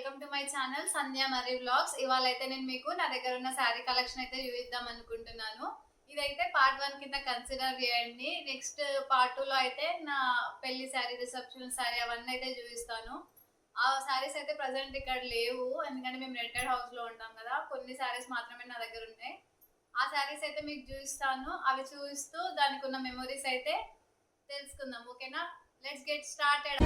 Welcome to my channel సంధ్య మరి vlogs. ఇవాళ అయితే నేను మీకు నా దగ్గర ఉన్న శారీ కలెక్షన్ అయితే చూపిద్దాం అనుకుంటున్నాను. ఇదైతే పార్ట్ 1 కింద కన్సిడర్ చేయండి. నెక్స్ట్ పార్ట్ 2 లో అయితే నా పెళ్లి శారీ, రిసెప్షన్ శారీ అవన్నీ అయితే చూపిస్తాను. ఆ శారీస్ అయితే ప్రజెంట్ ఇక్కడ లేవు, ఎందుకంటే మేము రెంటెడ్ హౌస్ లో ఉంటాం కదా. కొన్ని శారీస్ మాత్రమే నా దగ్గర ఉన్నాయి. ఆ శారీస్ అయితే మీకు చూపిస్తాను. అవి చూపిస్తూ దానికి ఉన్న మెమొరీస్ అయితే తెలుసుకుందాం. ఓకేనా, లెట్స్ గెట్ స్టార్టెడ్.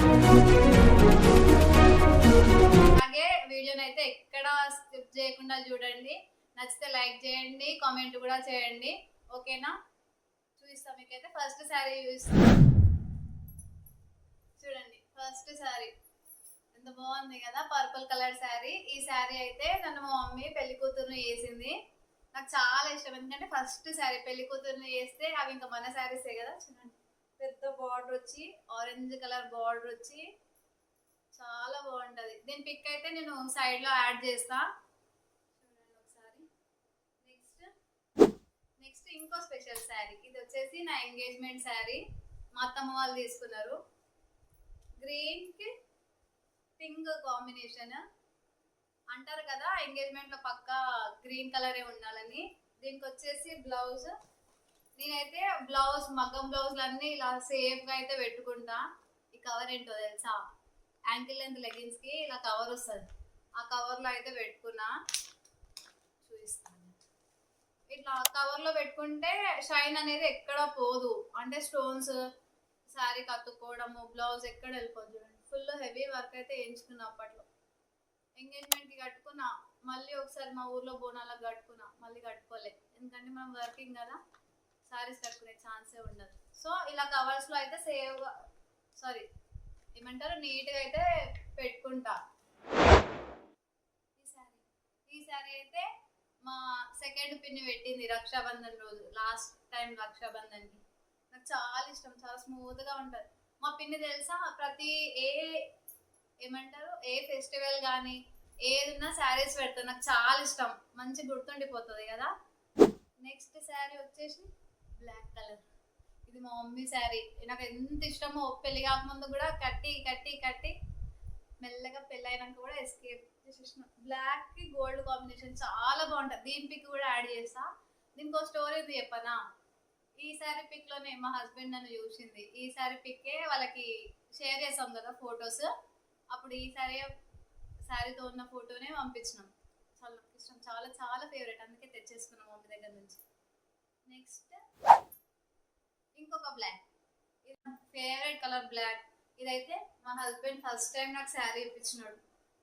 అలాగే వీడియోని అయితే ఎక్కడ స్కిప్ చేయకుండా చూడండి. నచ్చితే లైక్ చేయండి, కామెంట్ కూడా చేయండి. ఓకేనా, చూపిస్తాం మీకైతే. ఫస్ట్ శారీ చూపిస్తాం చూడండి. ఫస్ట్ శారీ ఎంత బాగుంది కదా, పర్పుల్ కలర్ శారీ. ఈ శారీ అయితే నన్ను మా మమ్మీ పెళ్లి కూతురుని చేసింది. నాకు చాలా ఇష్టం, ఎందుకంటే ఫస్ట్ శారీ పెళ్లి కూతురుని చేస్తే అవి ఇంకా మన శారీసే కదా. చూడండి, పెద్ద బార్డర్ వచ్చి, ఆరెంజ్ కలర్ బార్డర్ వచ్చి చాలా బాగుంటది. దీని పిక్ అయితే నేను సైడ్ లో యాడ్ చేస్తా, చూడండి ఒకసారి. నెక్స్ట్ ఇంకో స్పెషల్ శారీ. ఇది వచ్చేసి నా ఎంగేజ్మెంట్ శారీ. మా అత్తమ్మ వాళ్ళు తీసుకున్నారు. గ్రీన్ కి పింక్ కాంబినేషన్. అంటారు కదా ఎంగేజ్మెంట్ లో పక్కా గ్రీన్ కలరే ఉండాలని. దీనికి వచ్చేసి బ్లౌజ్. నేనైతే బ్లౌజ్, మగ్గం బ్లౌజ్లు అన్ని ఇలా సేఫ్ గా అయితే పెట్టుకుంటా. ఈ కవర్ ఏంటో తెలుసా, యాంకిల్ లెంత్ లెగిన్స్ కి ఇలా కవర్ వస్తుంది. ఆ కవర్ లో అయితే పెట్టుకున్నా, చూపిస్తాను. ఇట్లా కవర్ లో పెట్టుకుంటే షైన్ అనేది ఎక్కడ పోదు, అంటే స్టోన్స్ శారీ కత్తుకోవడము, బ్లౌజ్ ఎక్కడ వెళ్ళిపోదు. చూడండి, ఫుల్ హెవీ వర్క్ అయితే వేయించుకున్నా. అప్పట్లో ఎంగేజ్మెంట్ కి కట్టుకున్నా, మళ్ళీ ఒకసారి మా ఊర్లో బోనాలకు కట్టుకున్నా, మళ్ళీ కట్టుకోలే, ఎందుకంటే మనం వర్కింగ్ కదా, శారీస్ కట్టుకునే ఛాన్సే ఉండదు. సో ఇలా కవర్స్ లో అయితే సేవ్, సారీ ఏమంటారు, నీట్ గా అయితే పెట్టుకుంటా. ఈ శారీ అయితే మా సెకండ్ పిన్ని పెట్టింది రక్షాబంధన్ రోజు, లాస్ట్ టైం రక్షాబంధన్ కి. నాకు చాలా ఇష్టం, చాలా స్మూత్ గా ఉంటది. మా పిన్ని తెలుసా, ప్రతి ఏమంటారు ఏ ఫెస్టివల్ కానీ ఏదున్నా శారీస్ పెడతారు. నాకు చాలా ఇష్టం, మంచి గుర్తుండిపోతుంది కదా. నెక్స్ట్ శారీ వచ్చేసి బ్లాక్ కలర్. ఇది మా మమ్మీ శారీ. నాకు ఎంత ఇష్టమో, పెళ్లి కాకముందు కూడా కట్టి కట్టి కట్టి మెల్లగా పెళ్ళి అయినాక కూడా ఎస్కేప్ చేసేసిన. బ్లాక్ కి గోల్డ్ కాంబినేషన్ చాలా బాగుంటుంది. దీని పిక్ కూడా యాడ్ చేస్తా. దీనికి ఒక స్టోరీ ఉంది చెప్పనా. ఈ శారీ పిక్ లోనే మా హస్బెండ్ నన్ను చూసింది. ఈ శారీ పిక్కే వాళ్ళకి షేర్ చేసాం కదా ఫొటోస్, అప్పుడు ఈ శారీతో ఉన్న ఫోటోనే పంపించినాం. చాలా ఇష్టం, చాలా చాలా ఫేవరెట్, అందుకే తెచ్చేసుకున్నాం మమ్మీ దగ్గర నుంచి. నెక్స్ట్ ఇంకొక బ్లాక్, ఇది ఫేవరెట్ కలర్ బ్లాక్. ఇదైతే మా హస్బెండ్ ఫస్ట్ టైం నాకు శారీ ఇప్పించినాడు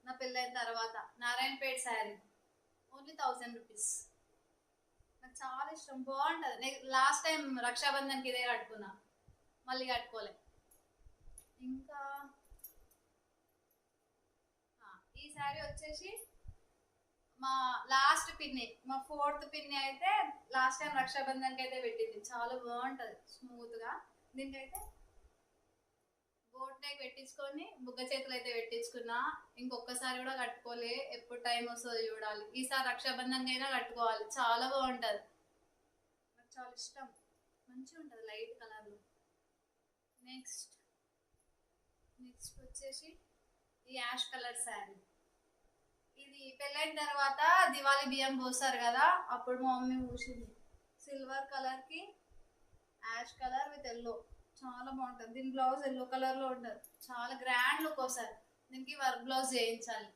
నా పెళ్ళైన తర్వాత. Narayanpet sari, only 1000 rupees. నాకు చాలా ఇష్టం, బాగుంటుంది. లాస్ట్ టైం రక్షాబంధన్కి ఇదే కట్టుకున్నా, మళ్ళీ కట్టుకోలే. ఇంకా ఈ శారీ వచ్చేసి మా లాస్ట్ పిన్ని, మా 4th పిన్ని అయితే లాస్ట్ టైం రక్షాబంధన్కి అయితే పెట్టింది. చాలా బాగుంటుంది స్మూత్ గా. దీనికైతే బోట్ నెక్ పెట్టించుకొని బుగ్గ చేతులు అయితే పెట్టించుకున్నా. ఇంకొకసారి కూడా కట్టుకోలే, ఎప్పుడు టైం వస్తుందో చూడాలి. ఈసారి రక్షాబంధన్కి అయినా కట్టుకోవాలి, చాలా బాగుంటుంది. నాకు చాలా ఇష్టం, మంచిగా ఉంటుంది లైట్ కలర్లో. నెక్స్ట్ వచ్చేసి ఈ యాష్ కలర్ శారీ. ఇది పెళ్ళైన తర్వాత దివాళీ బియ్యం పోస్తారు కదా, అప్పుడు మా మమ్మీ పూసింది. సిల్వర్ కలర్ కి యాష్ కలర్ విత్ ఎల్లో, చాలా బాగుంటుంది. దీని బ్లౌజ్ ఎల్లో కలర్ లో ఉంటుంది, చాలా గ్రాండ్ లుక్ వస్తుంది. దీనికి వర్క్ బ్లౌజ్ చేయించాలి.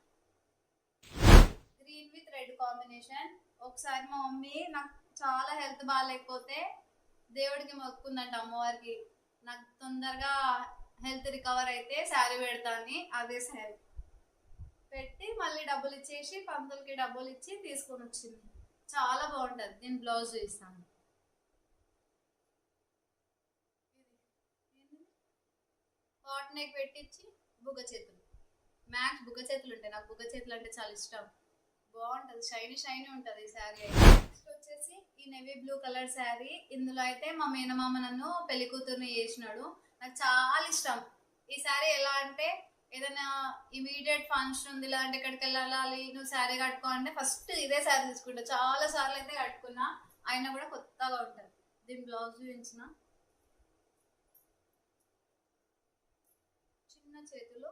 Green with red combination. ఒకసారి మా మమ్మీ నాకు చాలా హెల్త్ బాగాలేకపోతే దేవుడికి మొక్కుకుందంట, అమ్మవారికి, నాకు తొందరగా హెల్త్ రికవర్ అయితే శారీ పెడతాను. అదే శారీ పెట్టి మళ్ళీ డబ్బులు ఇచ్చేసి, పంతులకి డబ్బులు ఇచ్చి తీసుకొని వచ్చింది. చాలా బాగుంటుంది. దీని బ్లౌజ్ ఇస్తాను. కాట్ నెక్ పెట్టించి బుగ్గ చేతులు, మ్యాక్స్ బుగ్గ చేతులు ఉంటాయి. నాకు బుగ్గ చేతులు అంటే చాలా ఇష్టం, బాగుంటుంది, షైనీ షైనీ ఉంటుంది ఈ శారీ. నెక్స్ట్ వచ్చేసి ఈ నేవీ బ్లూ కలర్ శారీ. ఇందులో అయితే మా మేనమామ నన్ను పెళ్లి కూతుర్ని చేసినాడు. నాకు చాలా ఇష్టం ఈ శారీ. ఎలా అంటే ఏదైనా ఇమీడియట్ ఫంక్షన్ ఉంది, ఇలాంటి ఎక్కడికి వెళ్ళాలి, నువ్వు శారీ కట్టుకో అంటే ఫస్ట్ ఇదే శారీ తీసుకుంటా. చాలా సార్లు అయితే కట్టుకున్నా, అయినా కూడా కొత్తగా ఉంటుంది. దీని బ్లౌజ్ చూపించిన, చిన్న చేతులు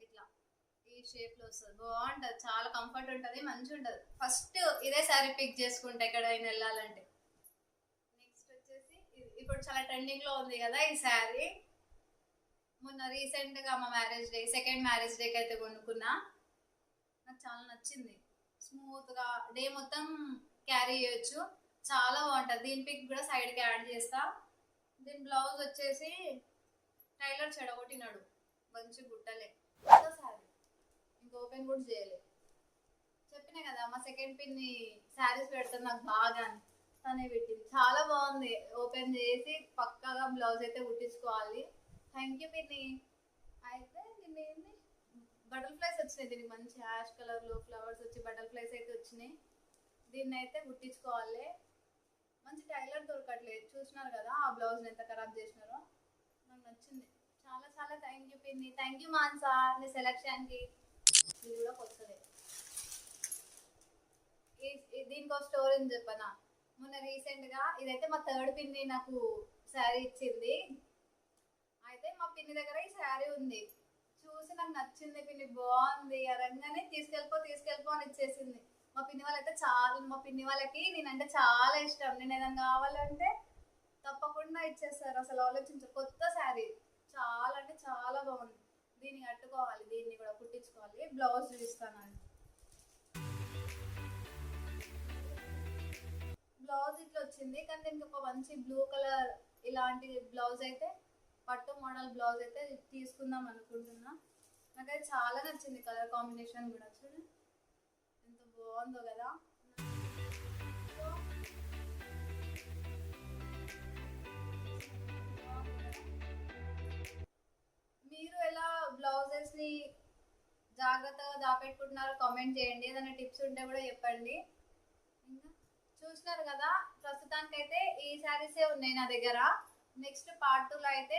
ఇట్లా ఈ షేప్ లో వస్తుంది, బాగుంటది, చాలా కంఫర్ట్ ఉంటది, మంచిగా ఉంటది. ఫస్ట్ ఇదే శారీ పిక్ చేసుకుంటే ఎక్కడైనా వెళ్ళాలంటే. నెక్స్ట్ వచ్చేసి ఇప్పుడు చాలా ట్రెండింగ్ లో ఉంది కదా ఈ శారీ. మొన్న రీసెంట్ గా మా మ్యారేజ్ డే, సెకండ్ మ్యారేజ్ డేకి అయితే కొనుక్కున్నా. నాకు చాలా నచ్చింది. స్మూత్ గా డే మొత్తం క్యారీ చేయొచ్చు, చాలా బాగుంటది. దీని పిక్ కూడా సైడ్ కి యాడ్ చేస్తా. దీని బ్లౌజ్ వచ్చేసి టైలర్ చెడగొట్టినాడు, మంచి గుట్టలే సారీ, ఇంకా ఓపెన్ కూడా చేయలే. చెప్పినా కదా మా సెకండ్ పిన్ని శారీస్ పెడుతుంది నాకు బాగా అని, తనే పెట్టింది, చాలా బాగుంది. ఓపెన్ చేసి పక్కాగా బ్లౌజ్ అయితే కుట్టించుకోవాలి. థ్యాంక్ యూ పిన్ని. అయితే దీన్ని ఏంది బటర్ఫ్లైస్ వచ్చినాయి, దీనికి మంచి యాష్ కలర్ లో ఫ్లవర్స్ వచ్చి బటర్ఫ్లైస్ అయితే వచ్చినాయి. దీన్ని అయితే కుట్టించుకోవాలి. మంచి టైలర్ దొరకట్లేదు, చూసినారు కదా ఆ బ్లౌజ్ ఎంత ఖరాబ్ చేసినారో. నాకు నచ్చింది, చాలా చాలా థ్యాంక్ యూ పిన్ని. థ్యాంక్ యూ మాన్సా నీ సెలెక్షన్ కి. ఇది కూడా కొత్తదే. దీనికి ఒక స్టోరీ ఉంది చెప్పనా. మొన్న రీసెంట్ గా ఇదైతే మా థర్డ్ పిన్ని నాకు శారీ ఇచ్చింది. అయితే మా పిన్ని దగ్గర ఈ శారీ ఉంది, చూసి నాకు నచ్చింది పిన్ని, బాగుంది అనగానే తీసుకెళ్ళిపో అని ఇచ్చేసింది. మా పిన్ని వాళ్ళైతే చాలా, మా పిన్ని వాళ్ళకి నేనంటే చాలా ఇష్టం. నేను ఏదైనా కావాలంటే తప్పకుండా ఇచ్చేస్తారు, అసలు ఆలోచించరు. కొత్త శారీ, చాలా అంటే చాలా బాగుంది. దీన్ని కట్టుకోవాలి, దీన్ని కూడా కుట్టించుకోవాలి. బ్లౌజ్ చూపిస్తాను. బ్లౌజ్ ఇట్లా వచ్చింది, కానీ దీనికి ఒక మంచి బ్లూ కలర్ ఇలాంటి బ్లౌజ్ అయితే, పట్టు మోడల్ బ్లౌజ్ అయితే తీసుకుందాం అనుకుంటున్నా. నాకైతే చాలా నచ్చింది కలర్ కాంబినేషన్ కూడా. చూడు ఎంత బాగుందో కదా. మీరు ఎలా బ్లౌజెస్ ని జాగ్రత్తగా దాపెట్టుకుంటున్నారో కామెంట్ చేయండి, ఏదైనా టిప్స్ ఉంటే కూడా చెప్పండి. ఇంకా చూసినారు కదా, ప్రస్తుతానికైతే ఈ శారీసే ఉన్నాయి నా దగ్గర. నెక్స్ట్ పార్ట్ 2 లో అయితే